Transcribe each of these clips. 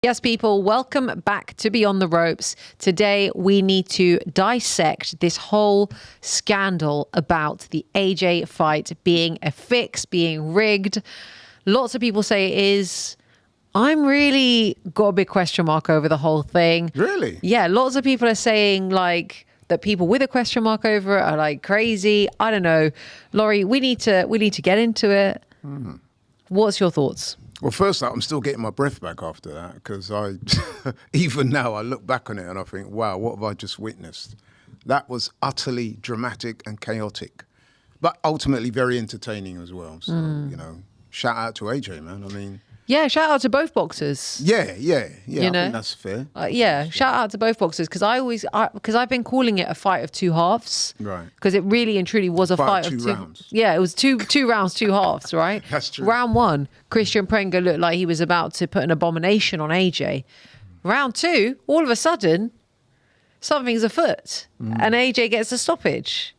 Yes, people, welcome back to Beyond the Ropes. Today, we need to dissect this whole scandal about the AJ fight being a fix, being rigged. Lots of people say it is. I'm really got a big question mark over the whole thing. Really? Yeah, lots of people are saying like that people with a question mark over it are like crazy. I don't know. Laurie, we need to get into it. What's your thoughts? Well, first up, I'm still getting my breath back after that because even now, I look back on it and I think, wow, what have I just witnessed? That was utterly dramatic and chaotic, but ultimately very entertaining as well. So, shout out to AJ, man. I mean... Yeah, shout out to both boxers. Yeah. I think that's fair. Shout out to both boxers because I've been calling it a fight of two halves. Right. Because it really and truly was a fight of two rounds. Yeah, it was two rounds, two halves, right? That's true. Round one, Christian Prenga looked like he was about to put an abomination on AJ. Round two, all of a sudden, something's afoot, and AJ gets a stoppage.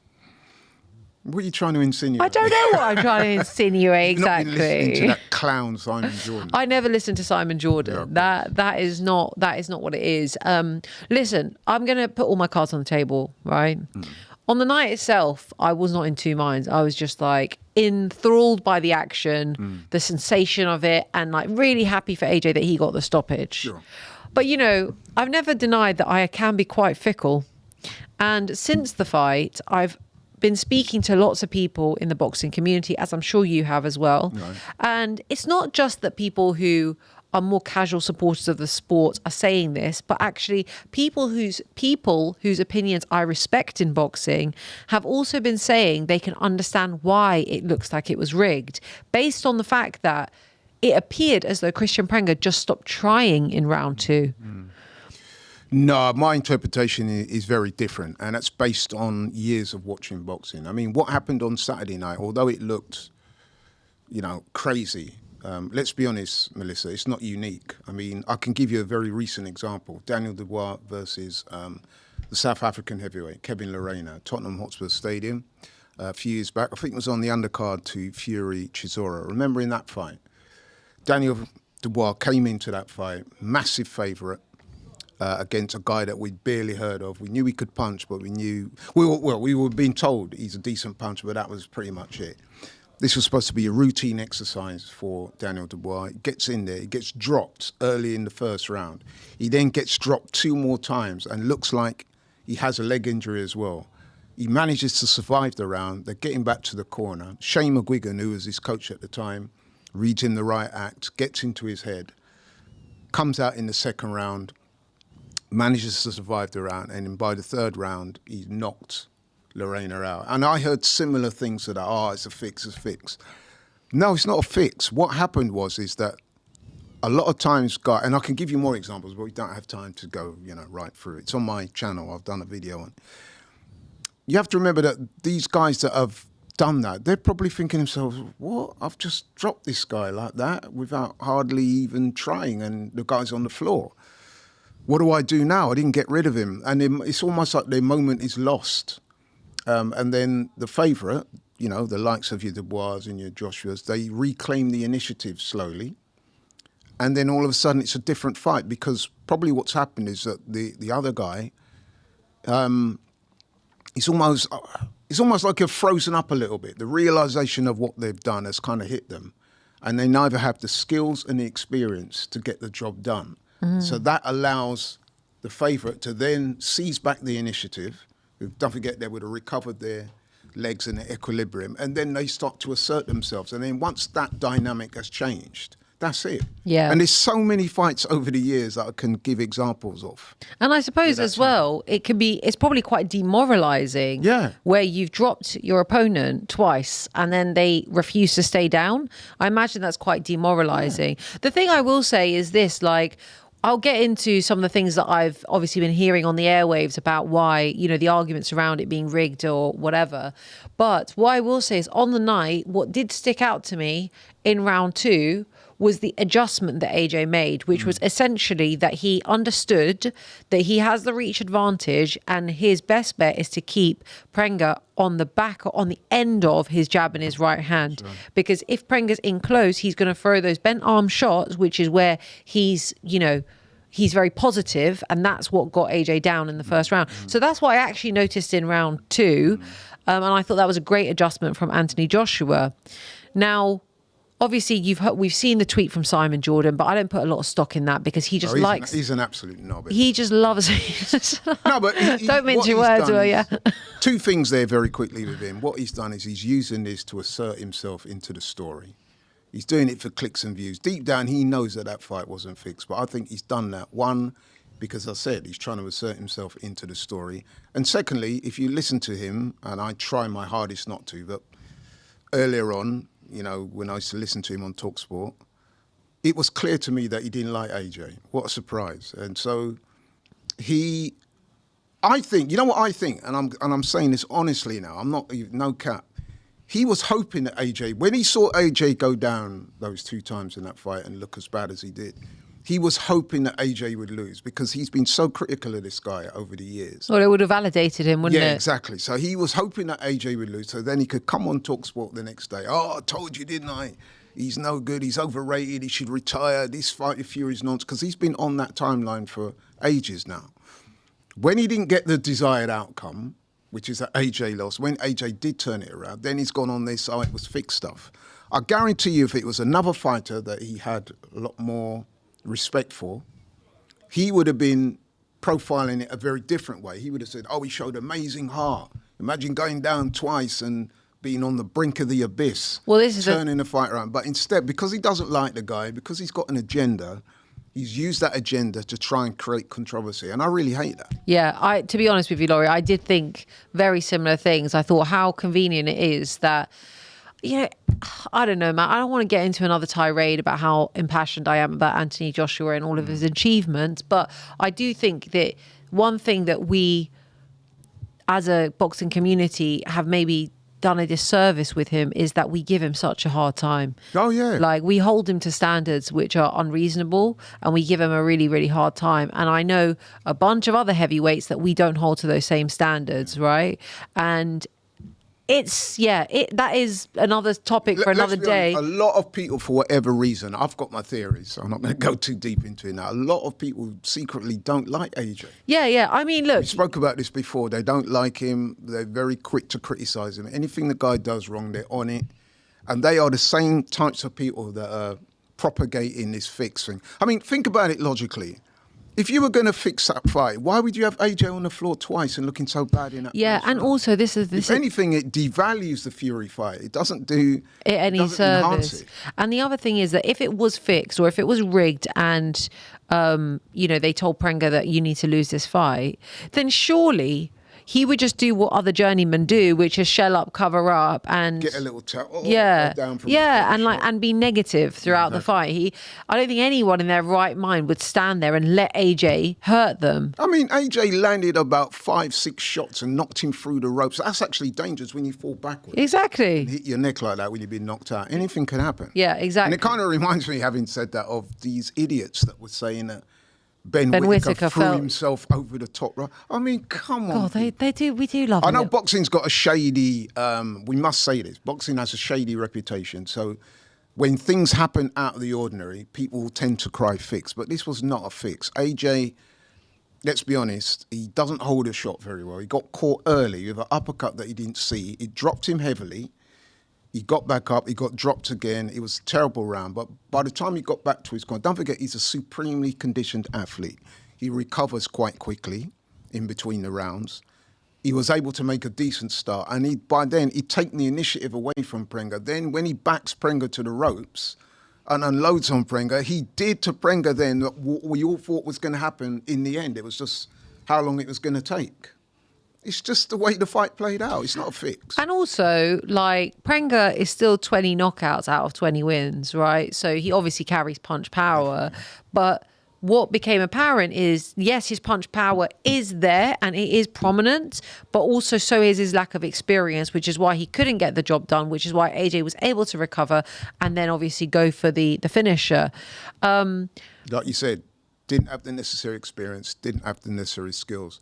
What are you trying to insinuate? I don't know what I'm trying to insinuate exactly. You've not been listening to that clown Simon Jordan. I never listened to Simon Jordan. Yeah, that is not what it is. Listen, I'm going to put all my cards on the table, right? On the night itself, I was not in two minds. I was just like enthralled by the action, the sensation of it, and like really happy for AJ that he got the stoppage. Sure. But I've never denied that I can be quite fickle. And since the fight, I've been speaking to lots of people in the boxing community, as I'm sure you have as well. Right. And it's not just that people who are more casual supporters of the sport are saying this, but actually people whose opinions I respect in boxing have also been saying they can understand why it looks like it was rigged, based on the fact that it appeared as though Christian Prenga just stopped trying in round two. No, my interpretation is very different, and that's based on years of watching boxing. I mean, what happened on Saturday night, although it looked, crazy, let's be honest, Melissa, it's not unique. I mean, I can give you a very recent example. Daniel Dubois versus the South African heavyweight, Kevin Lerena, Tottenham Hotspur Stadium, a few years back. I think it was on the undercard to Fury Chisora. Remember in that fight? Daniel Dubois came into that fight, massive favourite, against a guy that we'd barely heard of. We knew he could punch, but we were being told he's a decent puncher, but that was pretty much it. This was supposed to be a routine exercise for Daniel Dubois. He gets in there, he gets dropped early in the first round. He then gets dropped two more times and looks like he has a leg injury as well. He manages to survive the round. They're getting back to the corner. Shane McGuigan, who was his coach at the time, reads him the right act, gets into his head, comes out in the second round, manages to survive the round, and by the third round, he knocked Lerena out. And I heard similar things to that, it's a fix. No, it's not a fix. What happened is that a lot of times, and I can give you more examples, but we don't have time to go, right through it. It's on my channel. I've done a video on it. You have to remember that these guys that have done that, they're probably thinking to themselves, what? I've just dropped this guy like that without hardly even trying, and the guy's on the floor. What do I do now? I didn't get rid of him. And it's almost like their moment is lost. And then the favourite, the likes of your Dubois and your Joshuas, they reclaim the initiative slowly. And then all of a sudden it's a different fight, because probably what's happened is that the other guy, it's almost like you're frozen up a little bit. The realisation of what they've done has kind of hit them. And they neither have the skills and the experience to get the job done. So that allows the favourite to then seize back the initiative. Don't forget, they would have recovered their legs and their equilibrium, and then they start to assert themselves. And then once that dynamic has changed, that's it. Yeah. And there's so many fights over the years that I can give examples of. And I suppose as well, it's probably quite demoralising. Yeah. Where you've dropped your opponent twice and then they refuse to stay down. I imagine that's quite demoralising. Yeah. The thing I will say is this, I'll get into some of the things that I've obviously been hearing on the airwaves about why, the arguments around it being rigged or whatever. But what I will say is on the night, what did stick out to me in round two was the adjustment that AJ made, which was essentially that he understood that he has the reach advantage and his best bet is to keep Prenga on the back, on the end of his jab in his right hand. Right. Because if Prenga's in close, he's going to throw those bent arm shots, which is where he's, you know, he's very positive, and that's what got AJ down in the first round. So that's what I actually noticed in round 2. And I thought that was a great adjustment from Anthony Joshua. Now, obviously, we've seen the tweet from Simon Jordan, but I don't put a lot of stock in that because he just likes... He's an absolute knob. He just loves... No, but don't mince your words, will you? Two things there very quickly with him. What he's done is he's using this to assert himself into the story. He's doing it for clicks and views. Deep down, he knows that fight wasn't fixed, but I think he's done that. One, because I said he's trying to assert himself into the story. And secondly, if you listen to him, and I try my hardest not to, but earlier on, you know, when I used to listen to him on TalkSport, it was clear to me that he didn't like AJ. What a surprise. And so I think, you know what I think, and I'm saying this honestly now, I'm not, no cap. He was hoping that AJ, when he saw AJ go down those 2 times in that fight and look as bad as he did, he was hoping that AJ would lose because he's been so critical of this guy over the years. Well, it would have validated him, wouldn't it? Yeah, exactly. So he was hoping that AJ would lose. So then he could come on TalkSport the next day. Oh, I told you, didn't I? He's no good. He's overrated. He should retire. This fight with Fury's nonsense. Because he's been on that timeline for ages now. When he didn't get the desired outcome, which is that AJ lost, when AJ did turn it around, then he's gone on this, oh, it was fixed stuff. I guarantee you if it was another fighter that he had a lot more respect for, he would have been profiling it a very different way. He would have said, oh, he showed amazing heart. Imagine going down twice and being on the brink of the abyss, well, this is turning the fight around. But instead, because he doesn't like the guy, because he's got an agenda, he's used that agenda to try and create controversy. And I really hate that. Yeah, to be honest with you, Laurie, I did think very similar things. I thought how convenient it is that, you know, I don't know, man. I don't want to get into another tirade about how impassioned I am about Anthony Joshua and all of his achievements. But I do think that one thing that we, as a boxing community, have maybe done a disservice with him is that we give him such a hard time. Oh, yeah. Like, we hold him to standards which are unreasonable and we give him a really, really hard time. And I know a bunch of other heavyweights that we don't hold to those same standards, right? And that is another topic for another day. A lot of people, for whatever reason, I've got my theories, so I'm not going to go too deep into it now. A lot of people secretly don't like AJ. Yeah. I mean, look. We spoke about this before. They don't like him. They're very quick to criticise him. Anything the guy does wrong, they're on it. And they are the same types of people that are propagating this fix thing. I mean, think about it logically. If you were going to fix that fight, why would you have AJ on the floor twice and looking so bad in that? Yeah, and also if anything, it devalues the Fury fight. It doesn't do it any service. And the other thing is that if it was fixed or if it was rigged and they told Prenga that you need to lose this fight, then surely he would just do what other journeymen do, which is shell up, cover up, and get a little tap. And be negative throughout the fight. I don't think anyone in their right mind would stand there and let AJ hurt them. I mean, AJ landed about 5-6 shots and knocked him through the ropes. That's actually dangerous when you fall backwards. Exactly. And hit your neck like that when you've been knocked out. Anything can happen. Yeah, exactly. And it kind of reminds me, having said that, of these idiots that were saying that Ben Whittaker threw himself over the top. I mean, come on. God, they do. We do love it. I know boxing's got a shady, we must say this, boxing has a shady reputation. So when things happen out of the ordinary, people tend to cry fix. But this was not a fix. AJ, let's be honest, he doesn't hold a shot very well. He got caught early with an uppercut that he didn't see. It dropped him heavily. He got back up, he got dropped again. It was a terrible round. But by the time he got back to his corner, don't forget, he's a supremely conditioned athlete. He recovers quite quickly in between the rounds. He was able to make a decent start. And by then, he'd taken the initiative away from Prenga. Then when he backs Prenga to the ropes and unloads on Prenga, he did to Prenga then what we all thought was going to happen in the end. It was just how long it was going to take. It's just the way the fight played out. It's not a fix. And also, like, Prenga is still 20 knockouts out of 20 wins, right? So he obviously carries punch power. But what became apparent is, yes, his punch power is there and it is prominent, but also so is his lack of experience, which is why he couldn't get the job done, which is why AJ was able to recover and then obviously go for the finisher. Like you said, didn't have the necessary experience, didn't have the necessary skills.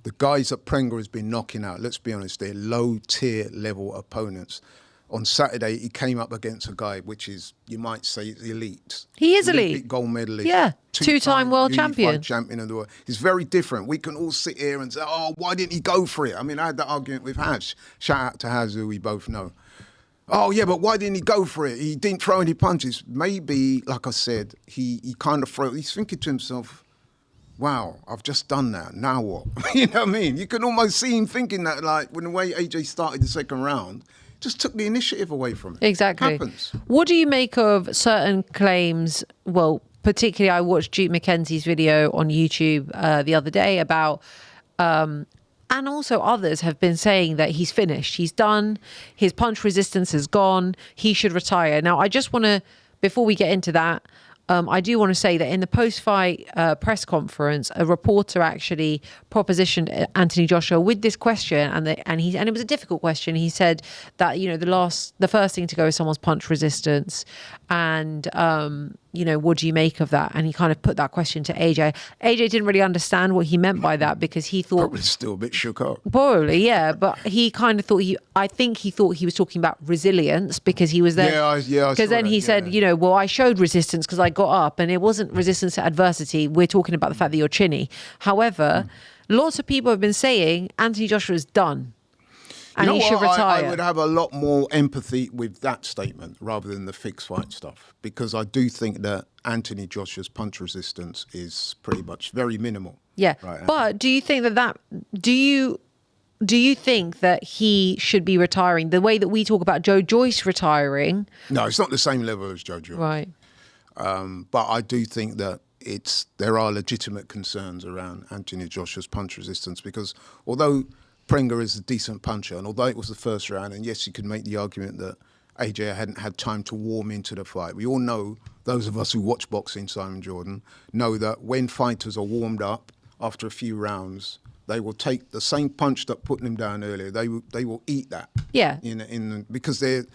The guys that Prenger has been knocking out, let's be honest, they're low-tier level opponents. On Saturday, he came up against a guy which is, you might say, elite. He is Olympic elite. Gold medalist. Yeah, two-time world champion. Champion of the world. It's very different. We can all sit here and say, oh, why didn't he go for it? I mean, I had that argument with Haz. Shout out to Haz, who we both know. Oh, yeah, but why didn't he go for it? He didn't throw any punches. Maybe, like I said, he kind of he's thinking to himself, wow, I've just done that. Now what? You know what I mean? You can almost see him thinking that, like, when the way AJ started the second round, just took the initiative away from him. Exactly. Happens. What do you make of certain claims? Well, particularly I watched Duke McKenzie's video on YouTube the other day about, and also others have been saying that he's finished. He's done. His punch resistance is gone. He should retire. Now, I just want to, before we get into that, I do want to say that in the post-fight press conference, a reporter actually propositioned Anthony Joshua with this question, and it was a difficult question. He said that the first thing to go is someone's punch resistance, and what do you make of that? And he kind of put that question to AJ. AJ didn't really understand what he meant by that because he thought Probably still a bit shook up. Probably, yeah, but he kind of thought I think he thought he was talking about resilience because he was there. Yeah, because then he said, well, I showed resistance because I got up, and it wasn't resistance to adversity. We're talking about the fact that you're chinny. However, lots of people have been saying Anthony Joshua's done. And he should retire. I would have a lot more empathy with that statement rather than the fixed fight stuff, because I do think that Anthony Joshua's punch resistance is pretty much very minimal. Yeah, right, but do you think do you think that he should be retiring the way that we talk about Joe Joyce retiring? No, it's not the same level as Joe Joyce. Right. But I do think that there are legitimate concerns around Anthony Joshua's punch resistance, because although Prenger is a decent puncher, and although it was the first round, and yes, you could make the argument that AJ hadn't had time to warm into the fight. We all know, those of us who watch boxing, Simon Jordan, know that when fighters are warmed up after a few rounds, they will take the same punch that put them down earlier. They will eat that. Yeah. Because they've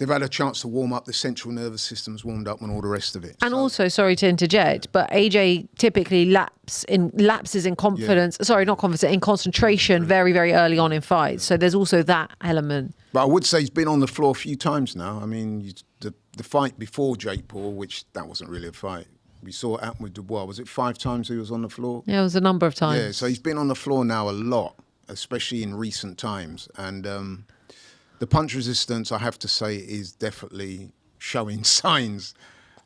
had a chance to warm up, the central nervous system's warmed up, and all the rest of it. And also, sorry to interject, but AJ typically lapses in confidence. Yeah. Sorry, not confidence, in concentration very, very early on in fights. So there's also that element. But I would say he's been on the floor a few times now. I mean, the fight before Jake Paul, which that wasn't really a fight. We saw it happen with Dubois. Was it 5 times he was on the floor? Yeah, it was a number of times. Yeah, so he's been on the floor now a lot, especially in recent times. And the punch resistance, I have to say, is definitely showing signs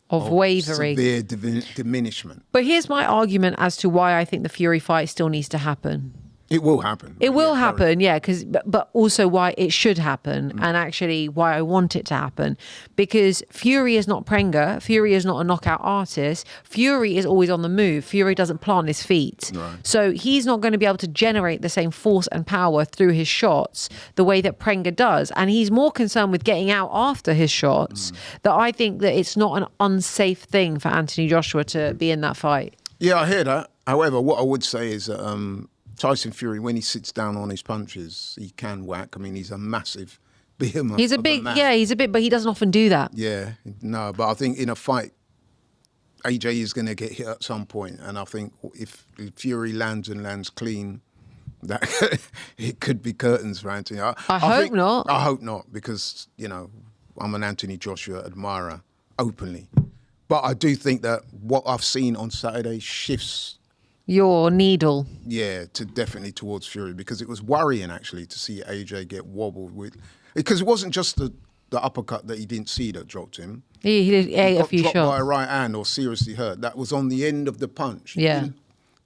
of wavering. Severe diminishment. But here's my argument as to why I think the Fury fight still needs to happen. It will happen. It will happen, yeah, but also why it should happen, and actually why I want it to happen. Because Fury is not Prenger. Fury is not a knockout artist. Fury is always on the move. Fury doesn't plant his feet. Right. So he's not going to be able to generate the same force and power through his shots the way that Prenger does. And he's more concerned with getting out after his shots, that I think that it's not an unsafe thing for Anthony Joshua to be in that fight. Yeah, I hear that. However, what I would say is that Tyson Fury, when he sits down on his punches, he can whack. I mean, he's a massive behemoth. He's a big, but he doesn't often do that. Yeah, no, but I think in a fight, AJ is going to get hit at some point, and I think if Fury lands clean, that it could be curtains for Anthony. I hope not. I hope not, because I'm an Anthony Joshua admirer openly, but I do think that what I've seen on Saturday shifts your needle. Yeah, definitely towards Fury, because it was worrying actually to see AJ get wobbled with, because it wasn't just the uppercut that he didn't see that dropped him. He ate a few dropped shots by a right hand or seriously hurt. That was on the end of the punch. Yeah.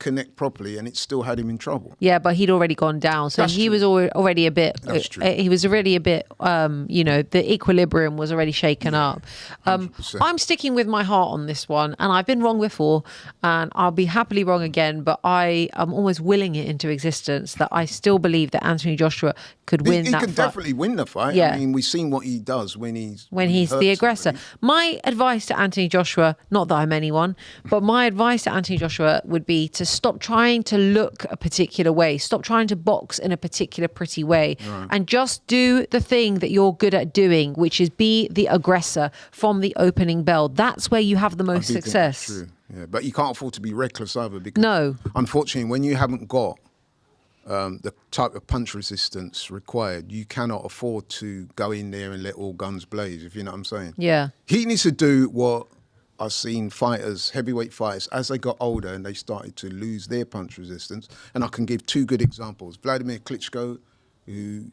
connect properly, and it still had him in trouble. Yeah, but he'd already gone down, so That's he true. was already a bit. That's true. He was already a bit. The equilibrium was already shaken up. 100%. I'm sticking with my heart on this one, and I've been wrong before, and I'll be happily wrong again. But I am almost willing it into existence that I still believe that Anthony Joshua could win He that can fight. definitely win the fight. Yeah. I mean, we've seen what he does when he's the hurts aggressor. somebody. My advice to Anthony Joshua, not that I'm anyone, but my advice to Anthony Joshua would be to stop trying to look a particular way, stop trying to box in a particular pretty way, and just do the thing that you're good at doing, which is be the aggressor from the opening bell. That's where you have the most I do think that's success. true. Yeah, but you can't afford to be reckless either, because No. unfortunately, when you haven't got the type of punch resistance required, you cannot afford to go in there and let all guns blaze, if you know what I'm saying. Yeah. He needs to do what I've seen fighters, heavyweight fighters, as they got older and they started to lose their punch resistance. And I can give two good examples. Vladimir Klitschko, who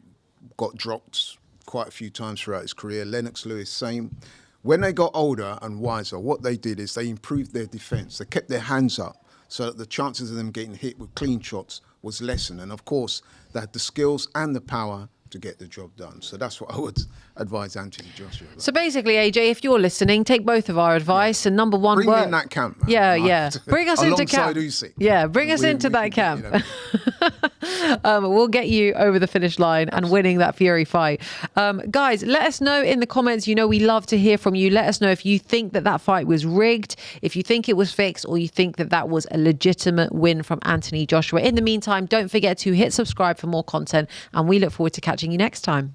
got dropped quite a few times throughout his career. Lennox Lewis, same. When they got older and wiser, what they did is they improved their defense. They kept their hands up so that the chances of them getting hit with clean shots was lessened. And of course, they had the skills and the power to get the job done. So that's what I would advise Anthony Joshua about. So basically, AJ, if you're listening, take both of our advice. And number one, Bring me in that camp, man. Yeah. Bring us into camp. Alongside Usyk. Yeah, bring us into that camp. We'll get you over the finish line and winning that Fury fight. Guys, let us know in the comments. You know, we love to hear from you. Let us know if you think that fight was rigged, if you think it was fixed, or you think that was a legitimate win from Anthony Joshua. In the meantime, don't forget to hit subscribe for more content, and we look forward to catching you next time.